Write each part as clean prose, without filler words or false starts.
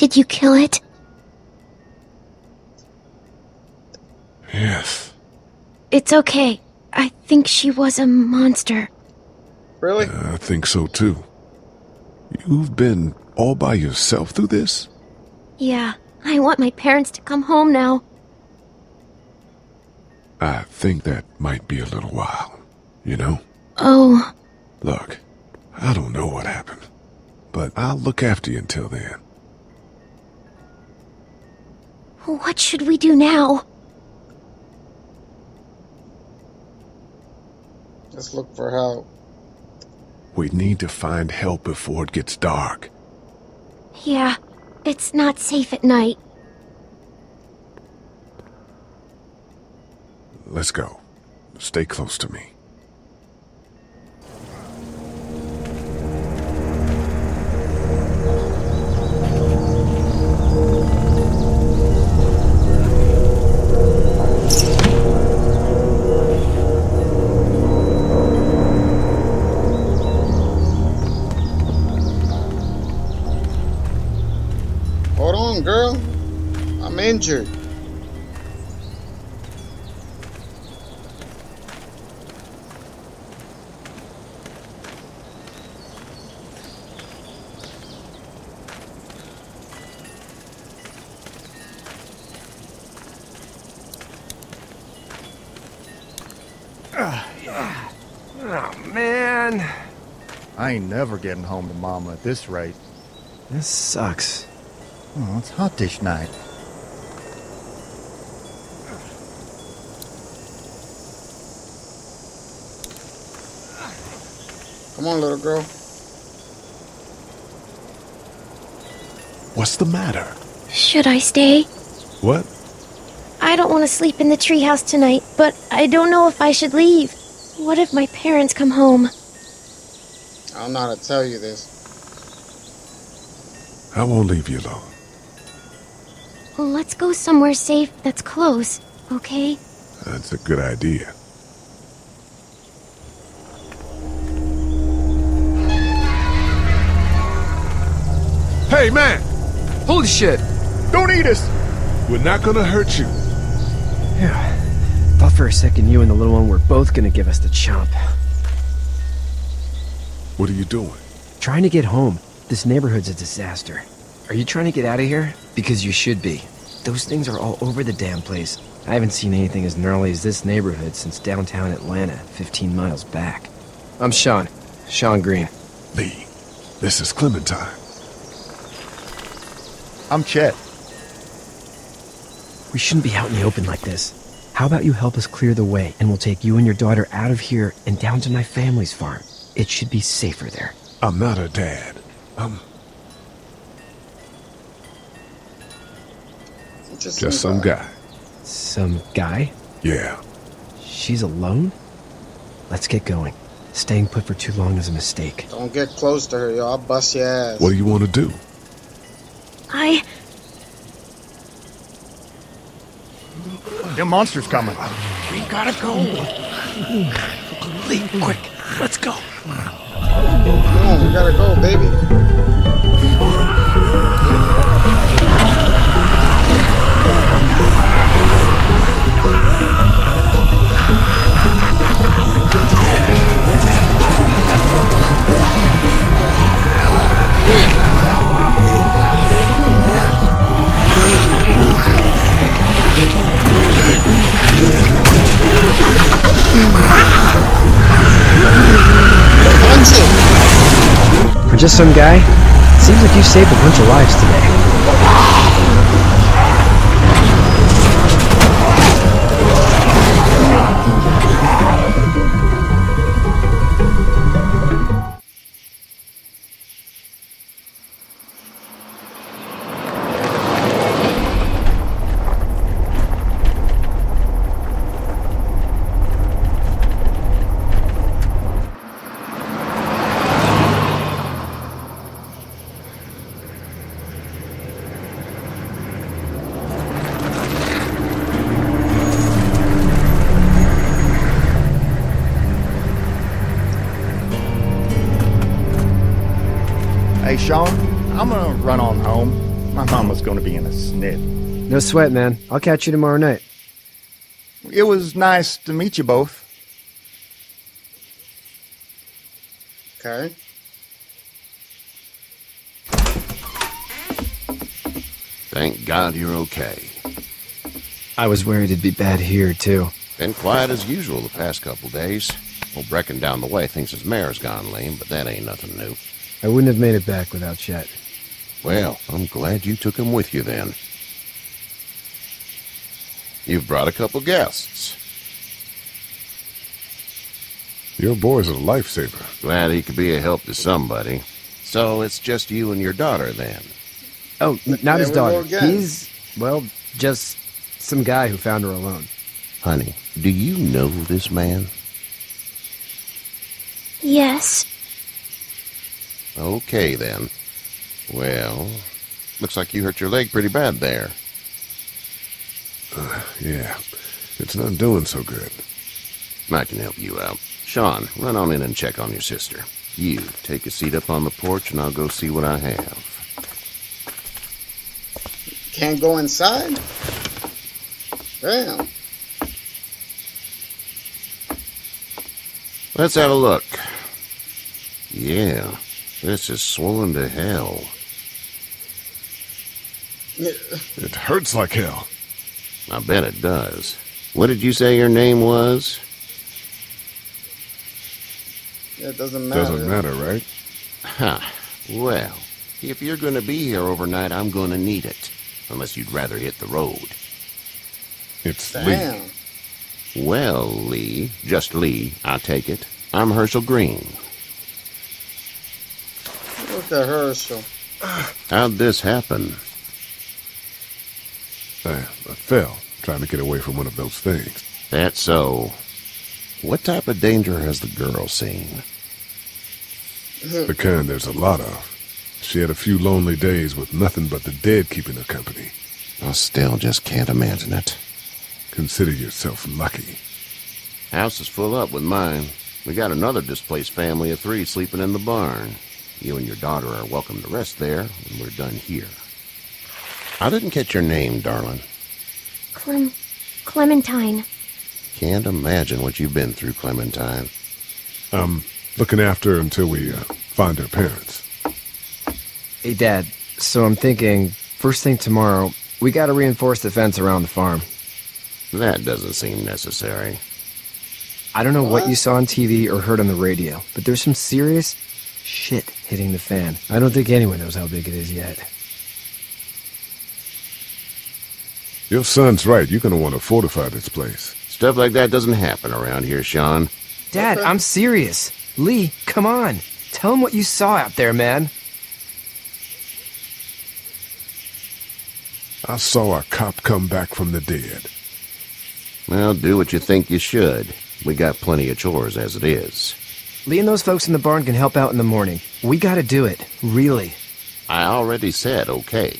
Did you kill it? Yes. It's okay. I think she was a monster. Really? I think so too. You've been all by yourself through this? Yeah, I want my parents to come home now. I think that might be a little while, you know? Oh. Look, I don't know what happened, but I'll look after you until then. What should we do now? Let's look for help. We need to find help before it gets dark. Yeah, it's not safe at night. Let's go. Stay close to me. Hold on, girl. I'm injured. Oh, man. I ain't never getting home to Mama at this rate. This sucks. Oh, it's hot dish night. Come on, little girl. What's the matter? Should I stay? What? I don't want to sleep in the treehouse tonight, but I don't know if I should leave. What if my parents come home? I don't know how to tell you this. I won't leave you alone. Let's go somewhere safe that's close, okay? That's a good idea. Hey, man! Holy shit! Don't eat us! We're not gonna hurt you. Yeah. Thought for a second you and the little one were both gonna give us the chomp. What are you doing? Trying to get home. This neighborhood's a disaster. Are you trying to get out of here? Because you should be. Those things are all over the damn place. I haven't seen anything as gnarly as this neighborhood since downtown Atlanta, 15 miles back. I'm Sean. Sean Green. Lee, this is Clementine. I'm Chet. We shouldn't be out in the open like this. How about you help us clear the way, and we'll take you and your daughter out of here and down to my family's farm. It should be safer there. I'm not her dad. Just some guy. Some guy? Yeah. She's alone? Let's get going. Staying put for too long is a mistake. Don't get close to her, yo. I'll bust your ass. What do you want to do? Them monsters coming. We gotta go. Lee, quick. Let's go. Come on, we gotta go, baby. For just some guy, seems like you saved a bunch of lives today. Hey, Sean, I'm gonna run on home. My mama's gonna be in a snit. No sweat, man. I'll catch you tomorrow night. It was nice to meet you both. Okay. Thank God you're okay. I was worried it'd be bad here, too. Been quiet as usual the past couple days. Old Brecken down the way thinks his mare's gone lame, but that ain't nothing new. I wouldn't have made it back without Chet. Well, I'm glad you took him with you then. You've brought a couple guests. Your boy's a lifesaver. Glad he could be a help to somebody. So it's just you and your daughter then? Oh, not his we daughter. go again. He's, well, just some guy who found her alone. Honey, do you know this man? Yes. Okay then. Well, looks like you hurt your leg pretty bad there. Yeah, it's not doing so good. I can help you out. Sean, run on in and check on your sister. You, take a seat up on the porch and I'll go see what I have. Can't go inside? Damn. Let's have a look. Yeah, this is swollen to hell. It hurts like hell. I bet it does. What did you say your name was? It doesn't matter. Doesn't matter, right? Huh. Well, if you're gonna be here overnight, I'm gonna need it. Unless you'd rather hit the road. It's Damn. Lee. Well, Lee, just Lee, I take it. I'm Hershel Green. Look at Hershel. How'd this happen? I fell, trying to get away from one of those things. That's so. What type of danger has the girl seen? The kind there's a lot of. She had a few lonely days with nothing but the dead keeping her company. I still just can't imagine it. Consider yourself lucky. House is full up with mine. We got another displaced family of 3 sleeping in the barn. You and your daughter are welcome to rest there when we're done here. I didn't catch your name, darling. Clementine. Can't imagine what you've been through, Clementine. I'm looking after her until we find her parents. Hey, Dad, so I'm thinking, first thing tomorrow, we gotta reinforce the fence around the farm. That doesn't seem necessary. I don't know what you saw on TV or heard on the radio, but there's some serious shit hitting the fan. I don't think anyone knows how big it is yet. Your son's right. You're going to want to fortify this place. Stuff like that doesn't happen around here, Sean. Dad, I'm serious. Lee, come on. Tell him what you saw out there, man. I saw a cop come back from the dead. Well, do what you think you should. We got plenty of chores as it is. Lee and those folks in the barn can help out in the morning. We gotta do it. Really. I already said okay.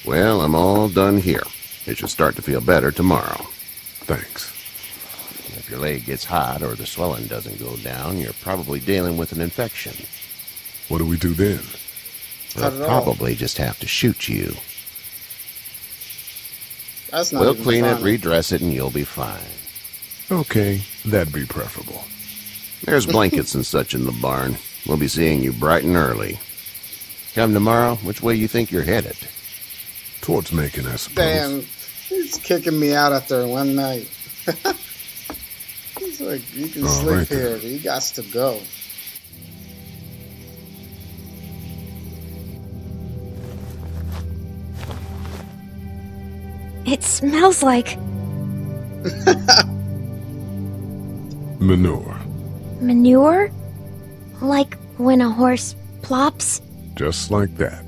Well, I'm all done here. It should start to feel better tomorrow. Thanks. If your leg gets hot or the swelling doesn't go down, you're probably dealing with an infection. What do we do then? Cut We'll it off. probably just have to shoot you. That's not We'll even clean it, funny. redress it, and you'll be fine. Okay, that'd be preferable. There's blankets and such in the barn. We'll be seeing you bright and early. Come tomorrow, which way you think you're headed? Towards Macon, I suppose. Damn, he's kicking me out after one night. He's like, you can All sleep right, then. here, but you got to go. It smells like Manure. manure? Like when a horse plops? Just like that.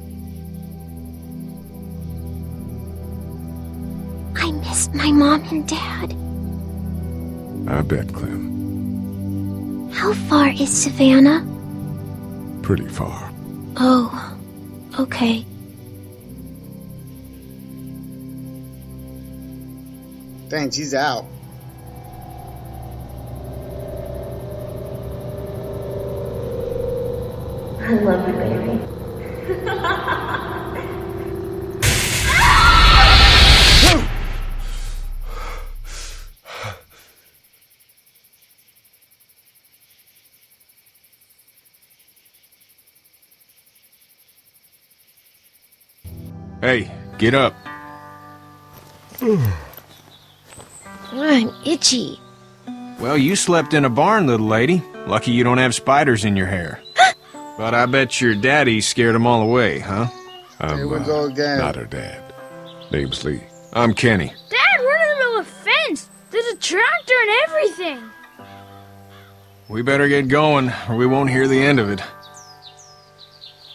I miss my mom and dad. I bet, Clem. How far is Savannah? Pretty far. Oh, okay. Dang, she's out. I love you, baby. Hey, get up. I'm itchy. Well, you slept in a barn, little lady. Lucky you don't have spiders in your hair. But I bet your daddy scared them all away, huh? Here we go again. Not her dad. Name's Lee. I'm Kenny. Dad, we're in the middle of a fence. There's a tractor and everything. We better get going, or we won't hear the end of it.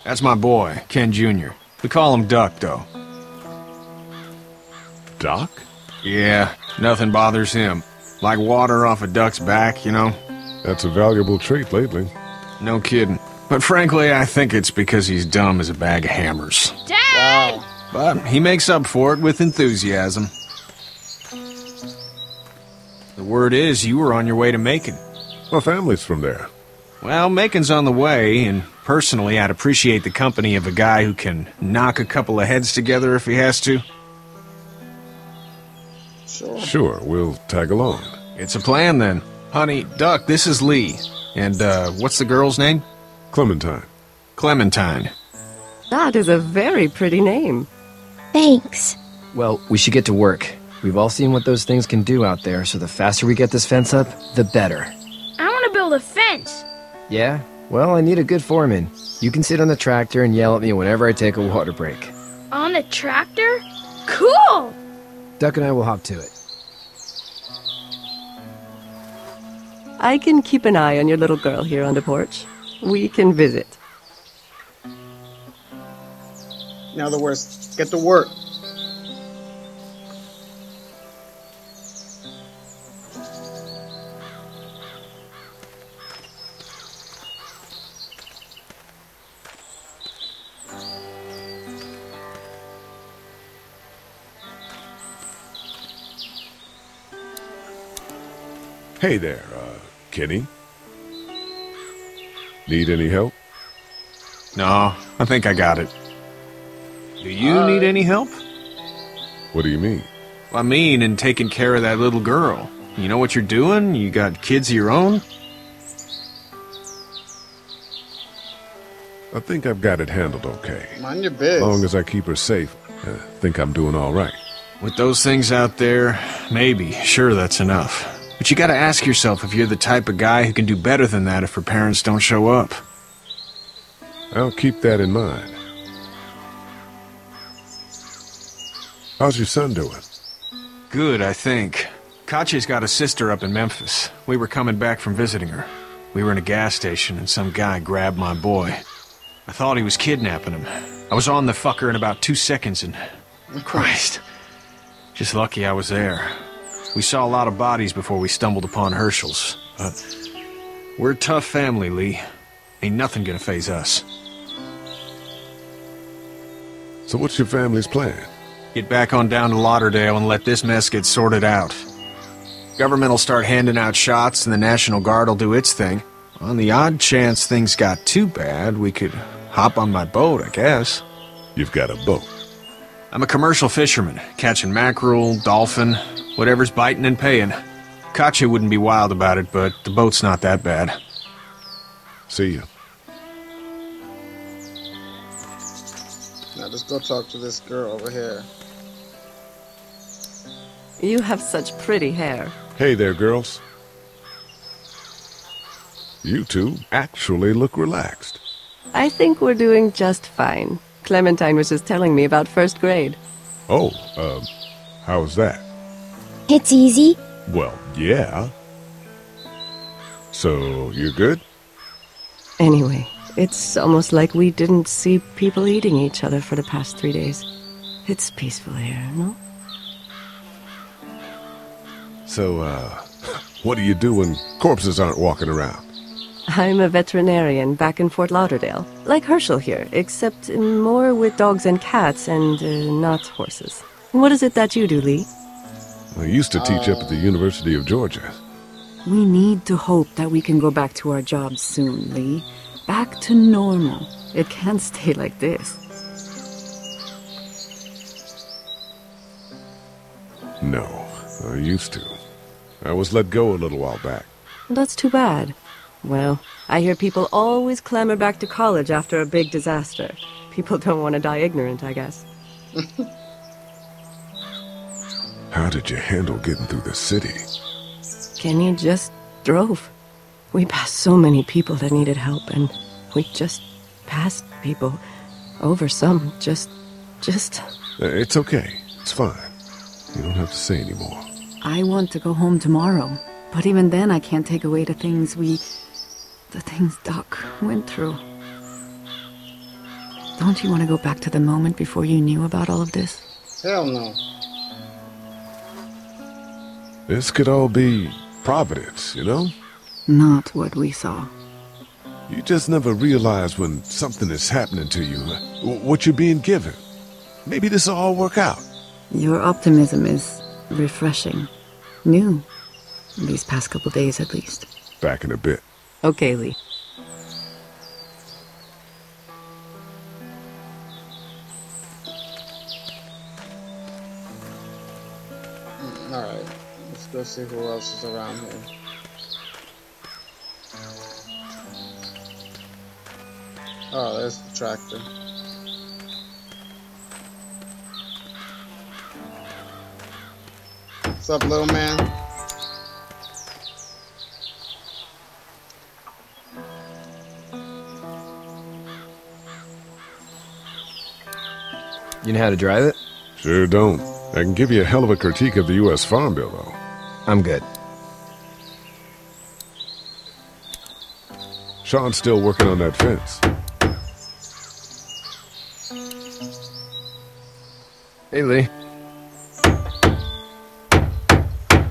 That's my boy, Ken Jr. We call him Duck, though. Doc? Yeah, nothing bothers him. Like water off a duck's back, you know? That's a valuable trait lately. No kidding. But frankly, I think it's because he's dumb as a bag of hammers. Dad! Wow. But he makes up for it with enthusiasm. The word is you were on your way to Macon. My family's from there. Well, Macon's on the way, and personally, I'd appreciate the company of a guy who can knock a couple of heads together if he has to. Sure. Sure, we'll tag along. It's a plan, then. Honey, Duck, this is Lee. And, what's the girl's name? Clementine. Clementine. That is a very pretty name. Thanks. Well, we should get to work. We've all seen what those things can do out there, so the faster we get this fence up, the better. I want to build a fence. Yeah? Well, I need a good foreman. You can sit on the tractor and yell at me whenever I take a water break. On the tractor? Cool! Duck and I will hop to it. I can keep an eye on your little girl here on the porch. We can visit. In other words, get to work. Hey there, Kenny. Need any help? No, I think I got it. Do you need any help? What do you mean? I mean, in taking care of that little girl. You know what you're doing? You got kids of your own? I think I've got it handled okay. Mind your biz. As long as I keep her safe, I think I'm doing all right. With those things out there, maybe. Sure, that's enough. But you gotta ask yourself if you're the type of guy who can do better than that if her parents don't show up. I'll keep that in mind. How's your son doing? Good, I think. Katya's got a sister up in Memphis. We were coming back from visiting her. We were in a gas station and some guy grabbed my boy. I thought he was kidnapping him. I was on the fucker in about 2 seconds and... Christ. Just lucky I was there. We saw a lot of bodies before we stumbled upon Hershel's. We're a tough family, Lee. Ain't nothing gonna faze us. So what's your family's plan? Get back on down to Lauderdale and let this mess get sorted out. Government will start handing out shots and the National Guard will do its thing. On the odd chance things got too bad, we could hop on my boat, I guess. You've got a boat. I'm a commercial fisherman, catching mackerel, dolphin, whatever's biting and paying. Katya wouldn't be wild about it, but the boat's not that bad. See you. Now let's go talk to this girl over here. You have such pretty hair. Hey there, girls. You two actually look relaxed. I think we're doing just fine. Clementine was just telling me about first grade. Oh, how's that? It's easy. Well, yeah. So, you're good? Anyway, it's almost like we didn't see people eating each other for the past 3 days. It's peaceful here, no? So, what do you do when corpses aren't walking around? I'm a veterinarian back in Fort Lauderdale. Like Hershel here, except more with dogs and cats and not horses. What is it that you do, Lee? I used to teach up at the University of Georgia. We need to hope that we can go back to our jobs soon, Lee. Back to normal. It can't stay like this. No, I used to. I was let go a little while back. That's too bad. Well, I hear people always clamor back to college after a big disaster. People don't want to die ignorant, I guess. How did you handle getting through the city? Kenny just drove. We passed so many people that needed help, and we just passed people. Over some, just... It's okay. It's fine. You don't have to say anymore. I want to go home tomorrow. But even then, I can't take away the things Doc went through. Don't you want to go back to the moment before you knew about all of this? Hell no. This could all be Providence, you know? Not what we saw. You just never realize when something is happening to you, what you're being given. Maybe this will all work out. Your optimism is refreshing. New. These past couple days, at least. Back in a bit. Okay, Lee. Alright, let's go see who else is around here. Oh, there's the tractor. What's up, little man? You know how to drive it? Sure don't. I can give you a hell of a critique of the U.S. Farm Bill, though. I'm good. Sean's still working on that fence. Hey, Lee.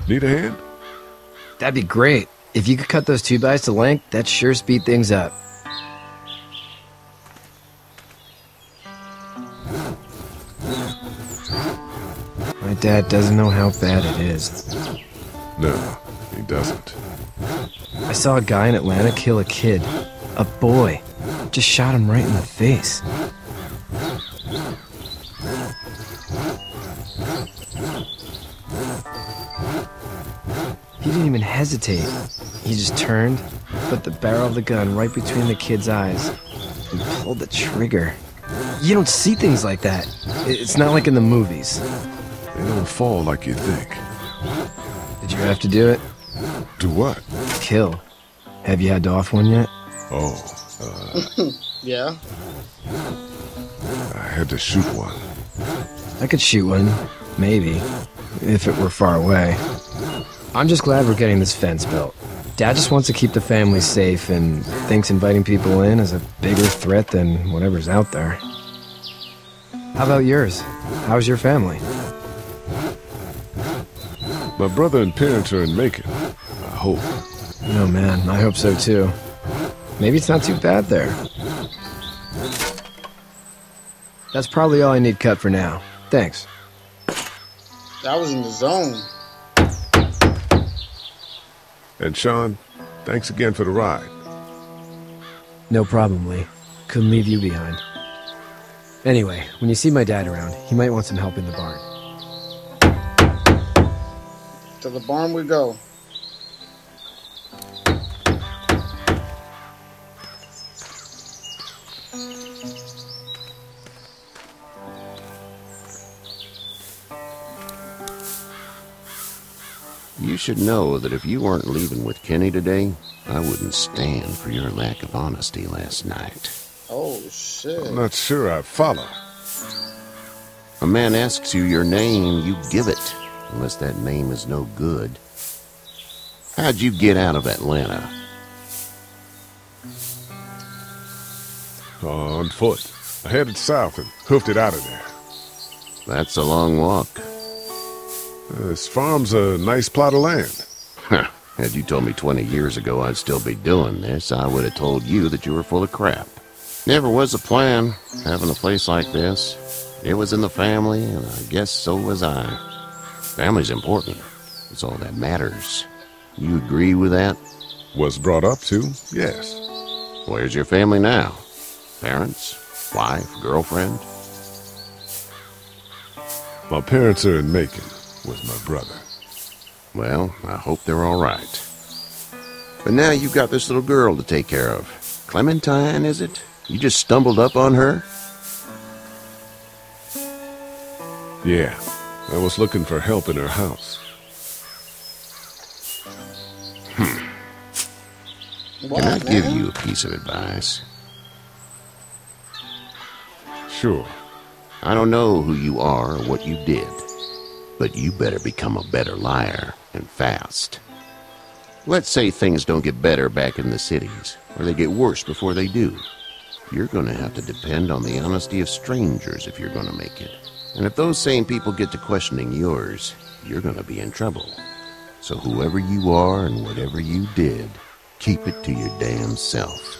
Need a hand? That'd be great. If you could cut those 2x to length, that'd sure speed things up. My dad doesn't know how bad it is. No, he doesn't. I saw a guy in Atlanta kill a kid. A boy. Just shot him right in the face. He didn't even hesitate. He just turned, put the barrel of the gun right between the kid's eyes, and pulled the trigger. You don't see things like that. It's not like in the movies. They don't fall like you think. Did you have to do it? Do what? Kill. Have you had to off one yet? Yeah. I had to shoot one. I could shoot one, maybe, if it were far away. I'm just glad we're getting this fence built. Dad just wants to keep the family safe and thinks inviting people in is a bigger threat than whatever's out there. How about yours? How's your family? My brother and parents are in Macon. I hope. Oh man, I hope so too. Maybe it's not too bad there. That's probably all I need cut for now. Thanks. I was in the zone. And Sean, thanks again for the ride. No problem, Lee. Couldn't leave you behind. Anyway, when you see my dad around, he might want some help in the barn. To the barn we go. You should know that if you weren't leaving with Kenny today, I wouldn't stand for your lack of honesty last night. Oh, shit. I'm not sure I follow. A man asks you your name, you give it, unless that name is no good. How'd you get out of Atlanta? On foot. I headed south and hoofed it out of there. That's a long walk. This farm's a nice plot of land. Had you told me 20 years ago I'd still be doing this, I would have told you that you were full of crap. Never was a plan, having a place like this. It was in the family, and I guess so was I. Family's important. It's all that matters. You agree with that? Was brought up to, yes. Where's your family now? Parents? Wife? Girlfriend? My parents are in Macon with my brother. Well, I hope they're all right. But now you've got this little girl to take care of. Clementine, is it? You just stumbled up on her? Yeah, I was looking for help in her house. Can I give you a piece of advice? Sure. I don't know who you are or what you did, but you better become a better liar, and fast. Let's say things don't get better back in the cities, or they get worse before they do. You're gonna have to depend on the honesty of strangers if you're gonna make it. And if those same people get to questioning yours, you're gonna be in trouble. So whoever you are and whatever you did, keep it to your damn self.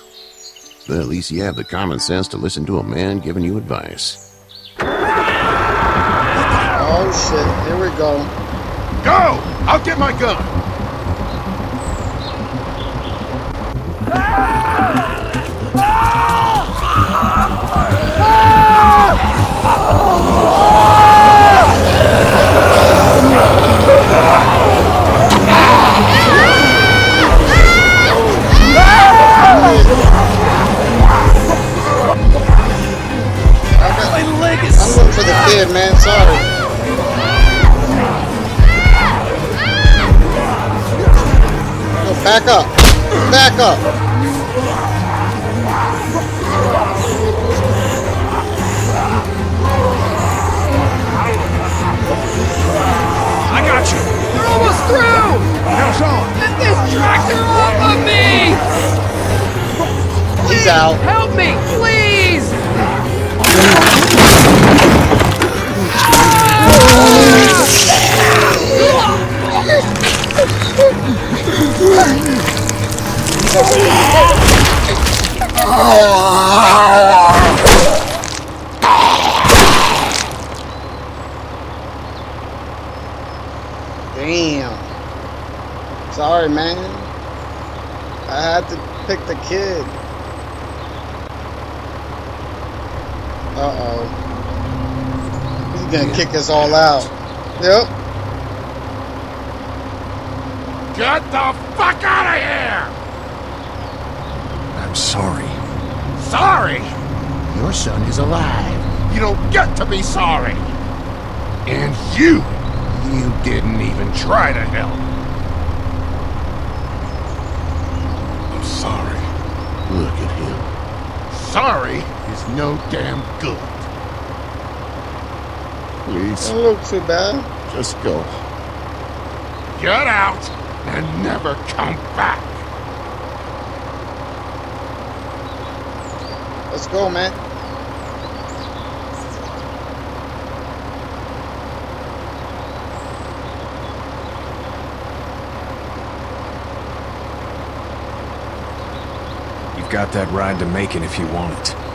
But at least you have the common sense to listen to a man giving you advice. Oh shit, here we go. Go! I'll get my gun! I'm looking for the kid, man. Sorry. No, back up. Back up. I got you. They're almost through! Hershel! Get this tractor off of me! He's out. Help me, please! Damn. Sorry, man. I had to pick the kid. Uh-oh. He's gonna kick us all out. Yep. Get the fuck out of here! I'm sorry. Sorry? Your son is alive. You don't get to be sorry. And you didn't even try to help. I'm sorry. Look at him. Sorry is no damn good. Please, Don't look too bad. just go. Get out and never come back. Let's go, man. You've got that ride to Macon if you want it.